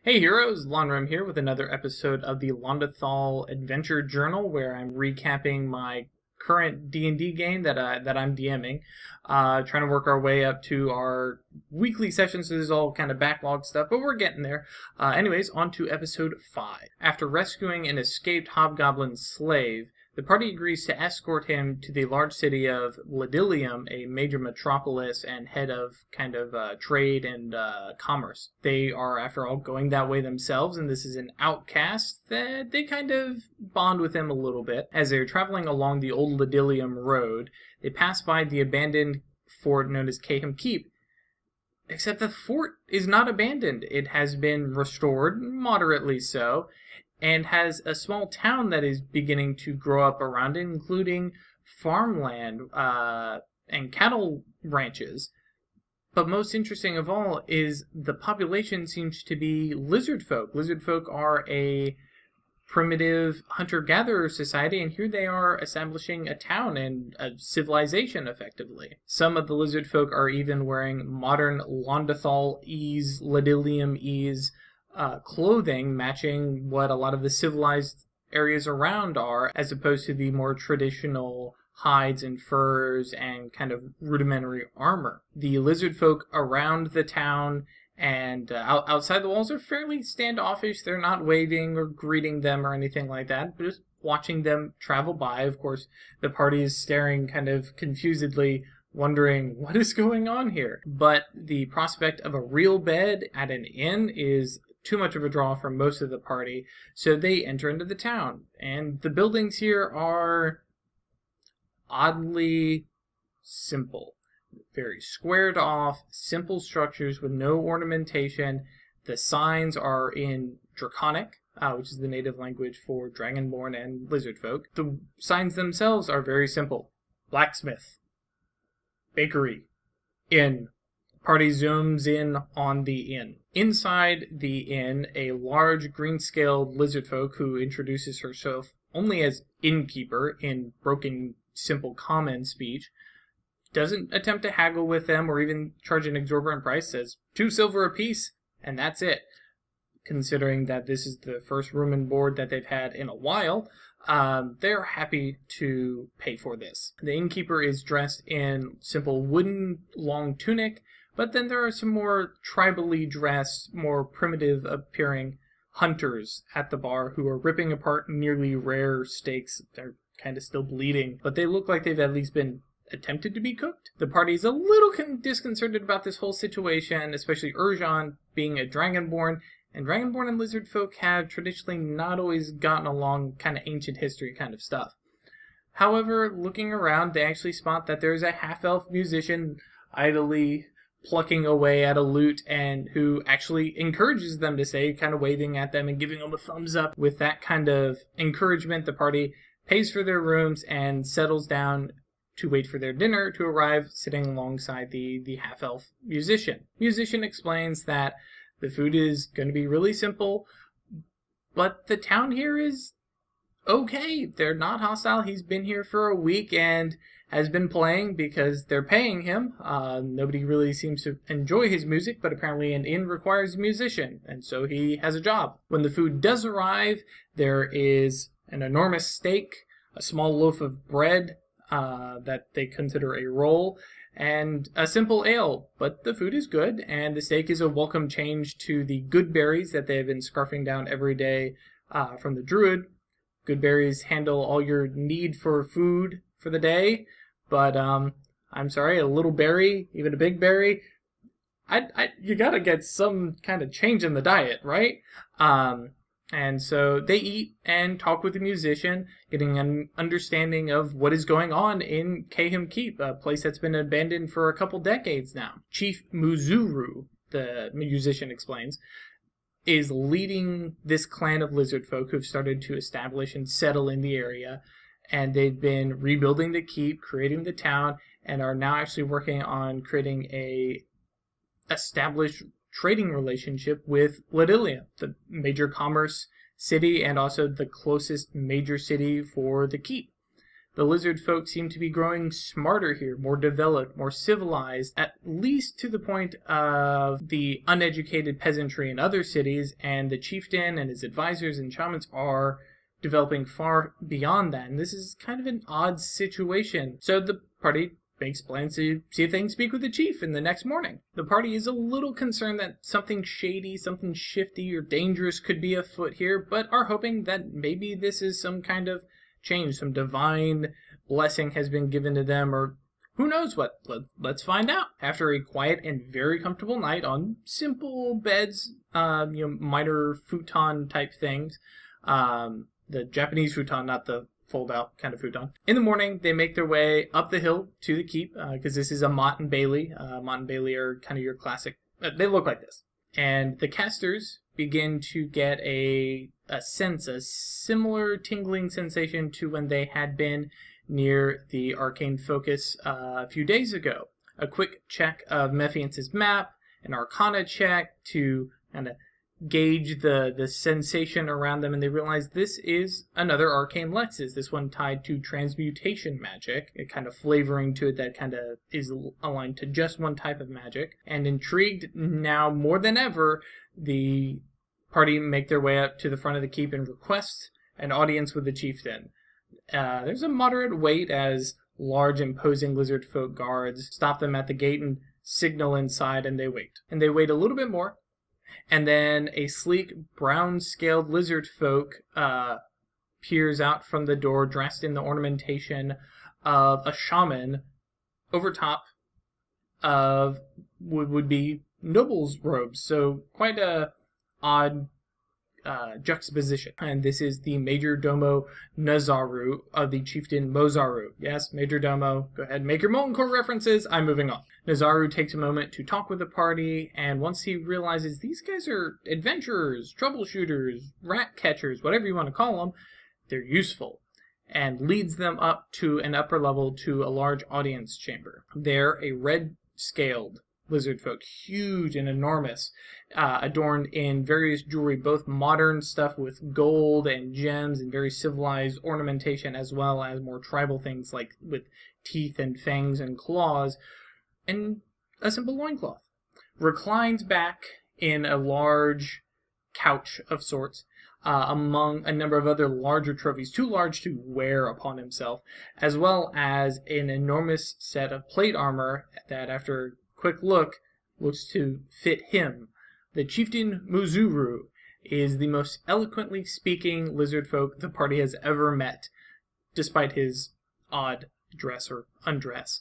Hey heroes, Lonram here with another episode of the Londathal Adventure Journal, where I'm recapping my current D&D game that I'm DMing, trying to work our way up to our weekly sessions. So this is all kind of backlog stuff, but we're getting there. Anyways, on to episode 5. After rescuing an escaped hobgoblin slave, the party agrees to escort him to the large city of Ladhilium, a major metropolis and head of trade and commerce. They are, after all, going that way themselves, and this is an outcast that they kind of bond with him a little bit. As they're traveling along the old Ladhilium road, they pass by the abandoned fort known as Caham Keep. Except the fort is not abandoned. It has been restored, moderately so, and has a small town that is beginning to grow up around it, including farmland and cattle ranches. But most interesting of all is the population seems to be lizardfolk. Lizardfolk are a primitive hunter-gatherer society, and here they are establishing a town and a civilization, effectively. Some of the lizardfolk are even wearing modern Londathal-ese, Ladhilium-ese clothing, matching what a lot of the civilized areas around are, as opposed to the more traditional hides and furs and kind of rudimentary armor. The lizard folk around the town and outside the walls are fairly standoffish. They're not waving or greeting them or anything like that, but just watching them travel by. Of course, the party is staring kind of confusedly, wondering what is going on here. But the prospect of a real bed at an inn is too much of a draw for most of the party, so they enter into the town. And the buildings here are oddly simple. Very squared off, simple structures with no ornamentation. The signs are in Draconic, which is the native language for Dragonborn and Lizardfolk. The signs themselves are very simple. Blacksmith, bakery, inn. Party zooms in on the inn. Inside the inn, a large green-scaled lizardfolk who introduces herself only as innkeeper in broken, simple common speech, doesn't attempt to haggle with them or even charge an exorbitant price, says 2 silver apiece, and that's it. Considering that this is the first room and board that they've had in a while, they're happy to pay for this. The innkeeper is dressed in simple wooden long tunic, but then there are some more tribally dressed, more primitive appearing hunters at the bar who are ripping apart nearly rare steaks. They're kind of still bleeding, but they look like they've at least been attempted to be cooked. The party's a little disconcerted about this whole situation, especially Urjan being a Dragonborn, and Dragonborn and Lizardfolk have traditionally not always gotten along, kind of ancient history kind of stuff. However, looking around, they actually spot that there's a half-elf musician idly plucking away at a lute, and who actually encourages them to stay, kind of waving at them and giving them a thumbs up. With that kind of encouragement, the party pays for their rooms and settles down to wait for their dinner to arrive, sitting alongside the half-elf musician. Musician explains that the food is going to be really simple, but the town here is okay. They're not hostile. He's been here for a week and has been playing because they're paying him. Nobody really seems to enjoy his music, but apparently an inn requires a musician, and so he has a job. When the food does arrive, there is an enormous steak, a small loaf of bread that they consider a roll, and a simple ale. But the food is good, and the steak is a welcome change to the good berries that they have been scarfing down every day from the druid. Good berries handle all your need for food for the day, but I'm sorry, a little berry, even a big berry, you gotta get some kind of change in the diet, right? And so they eat and talk with the musician, getting an understanding of what is going on in Caham Keep, a place that's been abandoned for a couple decades now. Chief Muzuru, the musician explains, is leading this clan of lizardfolk who've started to establish and settle in the area, and they've been rebuilding the keep, creating the town, and are now actually working on creating a established trading relationship with Ladhilium, the major commerce city and also the closest major city for the keep. The lizard folk seem to be growing smarter here, more developed, more civilized, at least to the point of the uneducated peasantry in other cities, and the chieftain and his advisors and shamans are developing far beyond that. And this is kind of an odd situation. So the party makes plans to see if they can speak with the chief in the next morning. The party is a little concerned that something shady, something shifty or dangerous could be afoot here, but are hoping that maybe this is some kind of change, some divine blessing has been given to them, or who knows what. Let's find out. After a quiet and very comfortable night on simple beds, minor futon type things, the Japanese futon, not the fold-out kind of futon. In the morning, they make their way up the hill to the keep, because this is a Mott and Bailey. Mott and Bailey are kind of your classic, they look like this. And the casters begin to get a sense, a similar tingling sensation to when they had been near the arcane focus a few days ago. A quick check of Mephiance's map, an arcana check to kind of gauge the sensation around them, and they realize this is another arcane Lexus, this one tied to transmutation magic, a kind of flavoring to it that kind of is aligned to just one type of magic. And intrigued now more than ever, the party make their way up to the front of the keep and request an audience with the chieftain. There's a moderate wait as large imposing lizard folk guards stop them at the gate and signal inside, and they wait. And they wait a little bit more, and then a sleek brown-scaled lizard folk peers out from the door dressed in the ornamentation of a shaman over top of what would be noble's robes. So quite a odd juxtaposition. And this is the Major Domo Nazaru of the chieftain Mozaru. Yes, Major Domo, go ahead and make your Molten Core references. I'm moving on. Nazaru takes a moment to talk with the party, and once he realizes these guys are adventurers, troubleshooters, rat catchers, whatever you want to call them, they're useful, and leads them up to an upper level to a large audience chamber. There, a red-scaled lizard folk, huge and enormous, adorned in various jewelry, both modern stuff with gold and gems and very civilized ornamentation, as well as more tribal things like with teeth and fangs and claws, and a simple loincloth. Reclines back in a large couch of sorts, among a number of other larger trophies, too large to wear upon himself, as well as an enormous set of plate armor that, after quick look, looks to fit him. The chieftain Muzuru is the most eloquently speaking lizard folk the party has ever met, despite his odd dress or undress,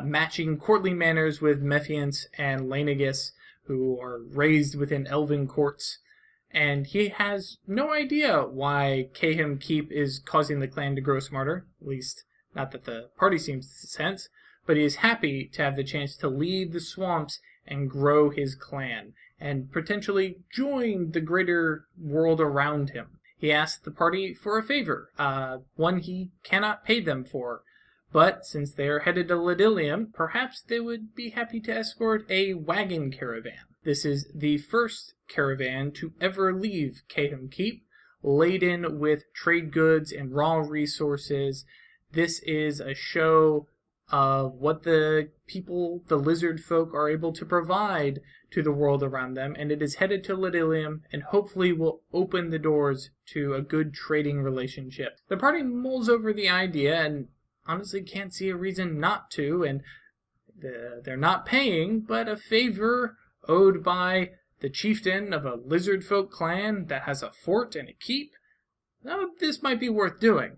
matching courtly manners with Mephiance and Laenagus, who are raised within elven courts. And he has no idea why Kahim Keep is causing the clan to grow smarter, at least not that the party seems to sense, but he is happy to have the chance to lead the swamps and grow his clan, and potentially join the greater world around him. He asked the party for a favor, one he cannot pay them for, but since they are headed to Ladhilium, perhaps they would be happy to escort a wagon caravan. This is the first caravan to ever leave Kahim Keep, laden with trade goods and raw resources. This is a show of what the people, the lizard folk, are able to provide to the world around them, and it is headed to Ladhilium and hopefully will open the doors to a good trading relationship. The party mulls over the idea and honestly can't see a reason not to, and they're not paying, but a favor owed by the chieftain of a lizard folk clan that has a fort and a keep. Now, this might be worth doing.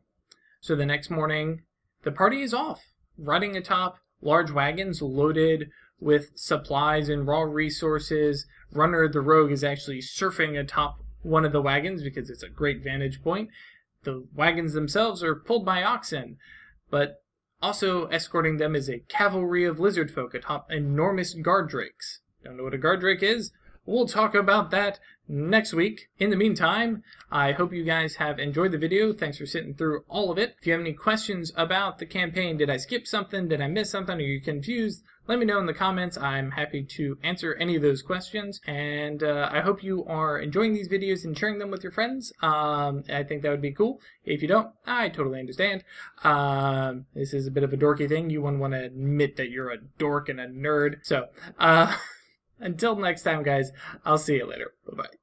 So the next morning, the party is off, riding atop large wagons loaded with supplies and raw resources. Runner the Rogue is actually surfing atop one of the wagons because it's a great vantage point. The wagons themselves are pulled by oxen, but also escorting them is a cavalry of lizard folk atop enormous guard drakes. Don't know what a guard drake is? we'll talk about that next week. In the meantime, I hope you guys have enjoyed the video. Thanks for sitting through all of it. If you have any questions about the campaign, did I skip something? Did I miss something? Are you confused? Let me know in the comments. I'm happy to answer any of those questions. And I hope you are enjoying these videos and sharing them with your friends. I think that would be cool. If you don't, I totally understand. This is a bit of a dorky thing. You wouldn't want to admit that you're a dork and a nerd. So, until next time, guys, I'll see you later. Bye-bye.